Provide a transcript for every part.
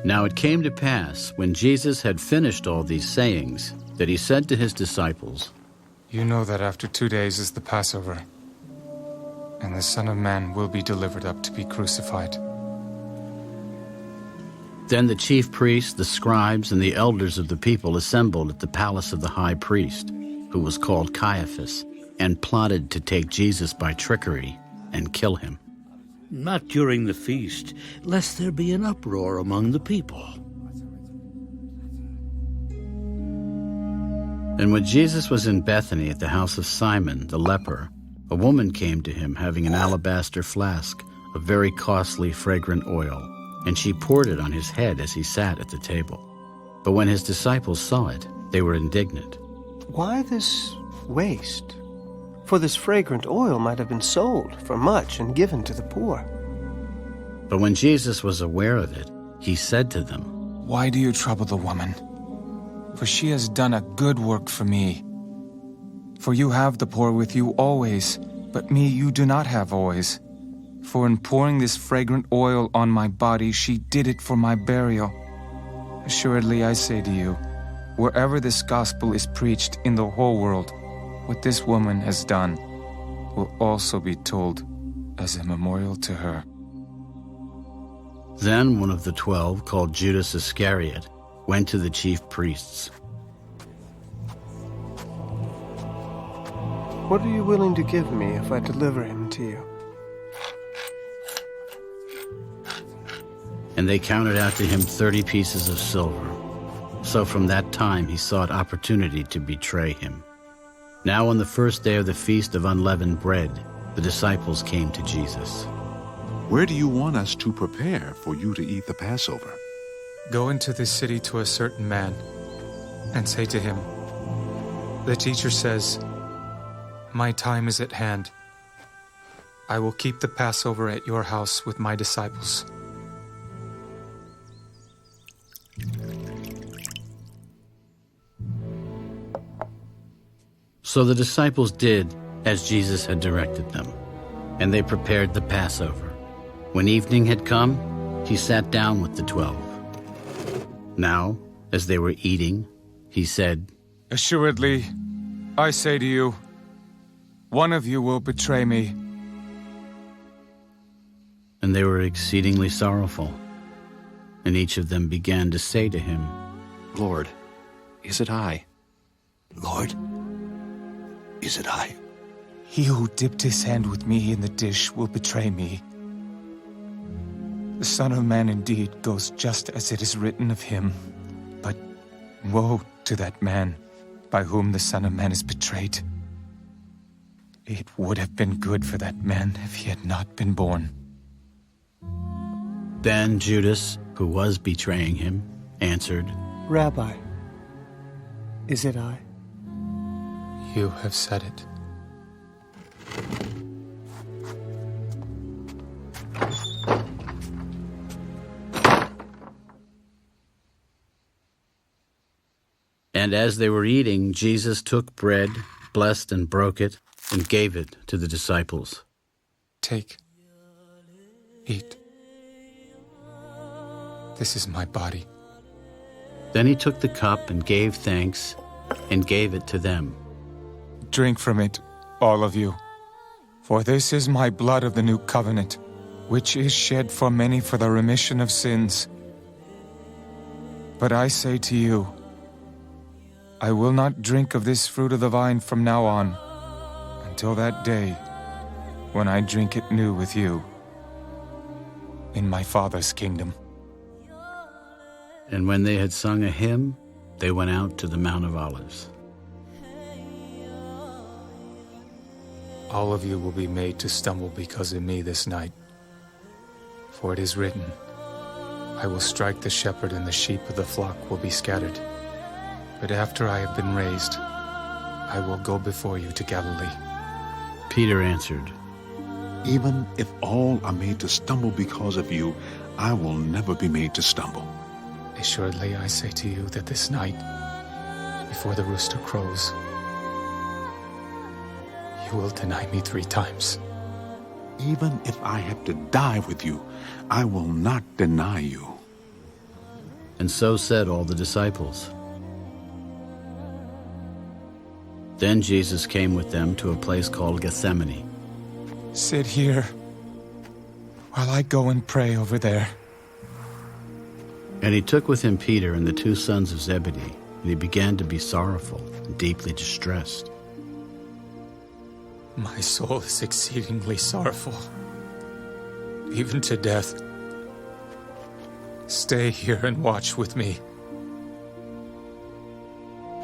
Now it came to pass, when Jesus had finished all these sayings, that he said to his disciples, You know that after 2 days is the Passover, and the Son of Man will be delivered up to be crucified. Then the chief priests, the scribes, and the elders of the people assembled at the palace of the high priest, who was called Caiaphas, and plotted to take Jesus by trickery and kill him. Not during the feast, lest there be an uproar among the people. And when Jesus was in Bethany at the house of Simon the leper, a woman came to him having an alabaster flask of very costly fragrant oil, and she poured it on his head as he sat at the table. But when his disciples saw it, they were indignant. Why this waste? For this fragrant oil might have been sold for much and given to the poor. But when Jesus was aware of it, he said to them, Why do you trouble the woman? For she has done a good work for me. For you have the poor with you always, but me you do not have always. For in pouring this fragrant oil on my body, she did it for my burial. Assuredly I say to you, wherever this gospel is preached in the whole world, what this woman has done will also be told as a memorial to her. Then one of the 12, called Judas Iscariot, went to the chief priests. What are you willing to give me if I deliver him to you? And they counted out to him 30 pieces of silver. So from that time he sought opportunity to betray him. Now on the first day of the feast of unleavened bread, the disciples came to Jesus. Where do you want us to prepare for you to eat the Passover? Go into this city to a certain man, and say to him, The teacher says, My time is at hand. I will keep the Passover at your house with my disciples. So the disciples did as Jesus had directed them, and they prepared the Passover. When evening had come, he sat down with the 12. Now, as they were eating, he said, Assuredly, I say to you, one of you will betray me. And they were exceedingly sorrowful. And each of them began to say to him, Lord, is it I? Lord, is it I? He who dipped his hand with me in the dish will betray me. The Son of Man indeed goes just as it is written of him, but woe to that man by whom the Son of Man is betrayed. It would have been good for that man if he had not been born. Then Judas, who was betraying him, answered, Rabbi, is it I? You have said it. And as they were eating, Jesus took bread, blessed and broke it, and gave it to the disciples. Take, eat. This is my body. Then he took the cup and gave thanks, and gave it to them. Drink from it, all of you. For this is my blood of the new covenant, which is shed for many for the remission of sins. But I say to you, I will not drink of this fruit of the vine from now on, until that day when I drink it new with you in my Father's kingdom. And when they had sung a hymn, they went out to the Mount of Olives. All of you will be made to stumble because of me this night. For it is written, I will strike the shepherd and the sheep of the flock will be scattered. But after I have been raised, I will go before you to Galilee. Peter answered, Even if all are made to stumble because of you, I will never be made to stumble. Assuredly, I say to you that this night, before the rooster crows, you will deny me 3 times. Even if I have to die with you, I will not deny you. and so said all the disciples. Then Jesus came with them to a place called Gethsemane. Sit here while I go and pray over there. And he took with him Peter and the two sons of Zebedee, and he began to be sorrowful and deeply distressed. My soul is exceedingly sorrowful, even to death. Stay here and watch with me.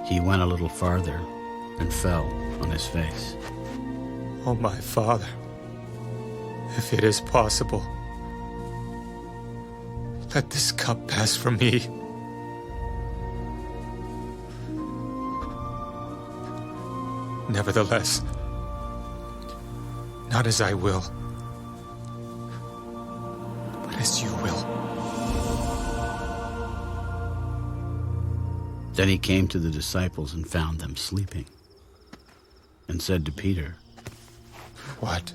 He went a little farther and fell on his face. Oh, my Father, if it is possible, let this cup pass from me. Nevertheless, not as I will, but as you will. Then he came to the disciples and found them sleeping, and said to Peter, What?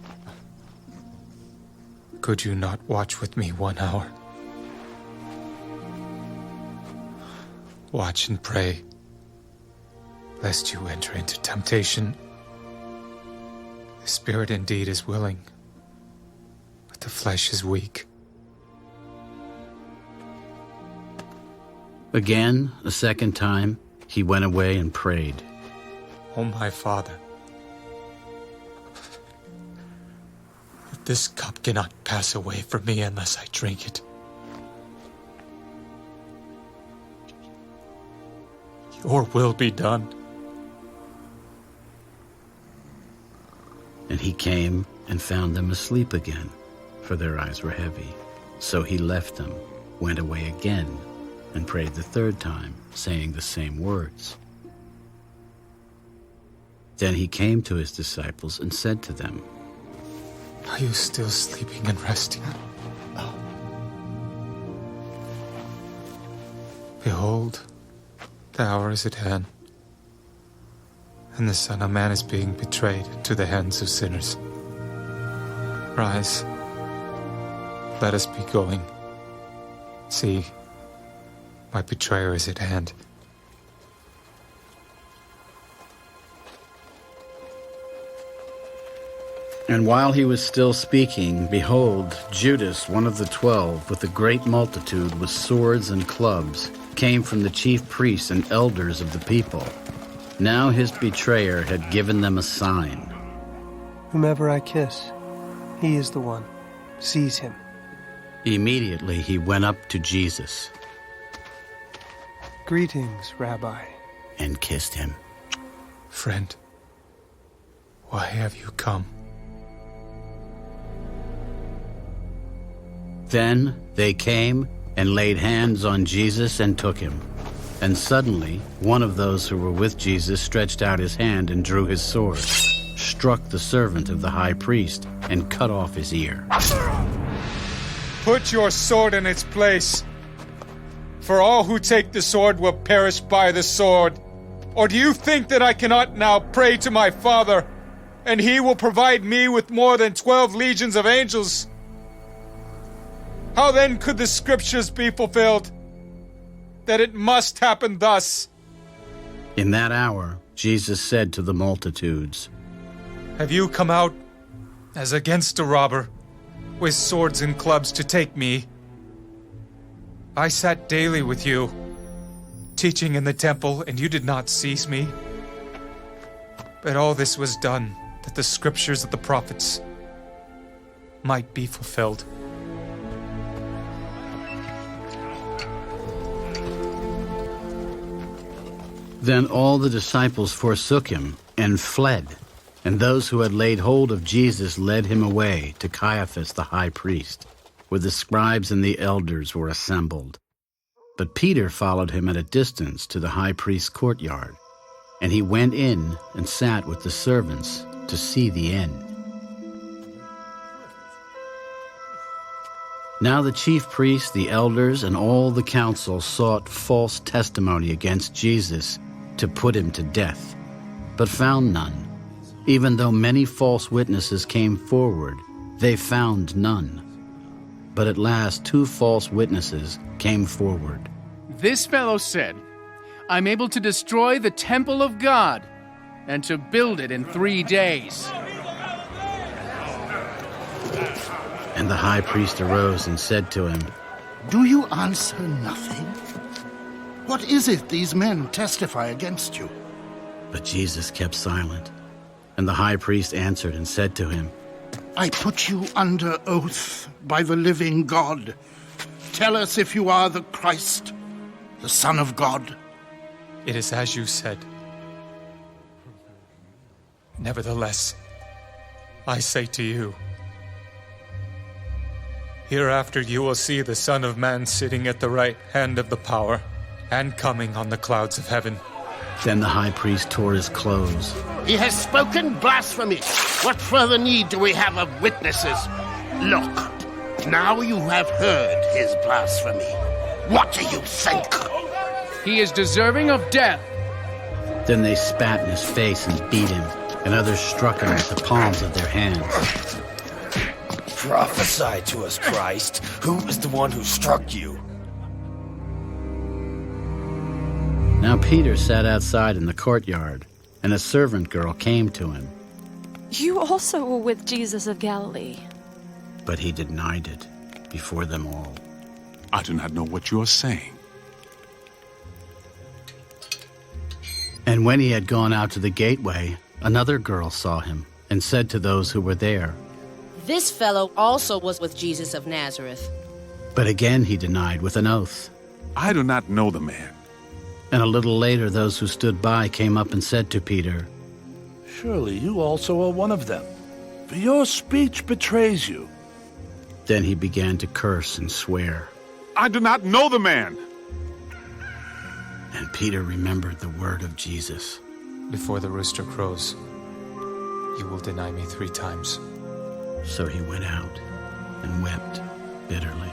Could you not watch with me 1 hour? Watch and pray, lest you enter into temptation. The spirit indeed is willing, but the flesh is weak. Again, a second time, he went away and prayed. Oh, my Father, this cup cannot pass away from me unless I drink it. Your will be done. And he came and found them asleep again, for their eyes were heavy. So he left them, went away again, and prayed the third time, saying the same words. Then he came to his disciples and said to them, Are you still sleeping and resting? Behold, the hour is at hand, and the Son of Man is being betrayed into the hands of sinners. Rise, let us be going. See, my betrayer is at hand. And while he was still speaking, behold, Judas, one of the 12, with a great multitude with swords and clubs, came from the chief priests and elders of the people. Now his betrayer had given them a sign. Whomever I kiss, he is the one. Seize him. Immediately he went up to Jesus Greetings, Rabbi. and kissed him. Friend, why have you come? Then they came and laid hands on Jesus and took him. And suddenly one of those who were with Jesus stretched out his hand and drew his sword, struck the servant of the high priest, and cut off his ear. Put your sword in its place, for all who take the sword will perish by the sword. Or do you think that I cannot now pray to my Father, and he will provide me with more than 12 legions of angels? How then could the scriptures be fulfilled, that it must happen thus? In that hour, Jesus said to the multitudes, Have you come out as against a robber, with swords and clubs to take me? I sat daily with you, teaching in the temple, and you did not seize me. But all this was done, that the scriptures of the prophets might be fulfilled. Then all the disciples forsook him and fled, and those who had laid hold of Jesus led him away to Caiaphas the high priest, where the scribes and the elders were assembled. But Peter followed him at a distance to the high priest's courtyard, and he went in and sat with the servants to see the end. Now the chief priests, the elders, and all the council sought false testimony against Jesus to put him to death, but found none. Even though many false witnesses came forward, they found none. But at last 2 false witnesses came forward. This fellow said, I'm able to destroy the temple of God and to build it in 3 days. And the high priest arose and said to him, Do you answer nothing? What is it these men testify against you? But Jesus kept silent. And the high priest answered and said to him, I put you under oath by the living God. Tell us if you are the Christ, the Son of God. It is as you said. Nevertheless, I say to you, hereafter you will see the Son of Man sitting at the right hand of the power and coming on the clouds of heaven. Then the high priest tore his clothes. He has spoken blasphemy. What further need do we have of witnesses? Look, now you have heard his blasphemy. What do you think? He is deserving of death. Then they spat in his face and beat him, and others struck him with the palms of their hands. Prophesy to us, Christ. Who is the one who struck you? Now Peter sat outside in the courtyard, and a servant girl came to him. You also were with Jesus of Galilee. But he denied it before them all. I do not know what you are saying. And when he had gone out to the gateway, another girl saw him, and said to those who were there, This fellow also was with Jesus of Nazareth. But again he denied with an oath. I do not know the man. And a little later those who stood by came up and said to Peter, Surely you also are one of them, for your speech betrays you. Then he began to curse and swear. I do not know the man. And Peter remembered the word of Jesus. Before the rooster crows, you will deny me 3 times. So he went out and wept bitterly.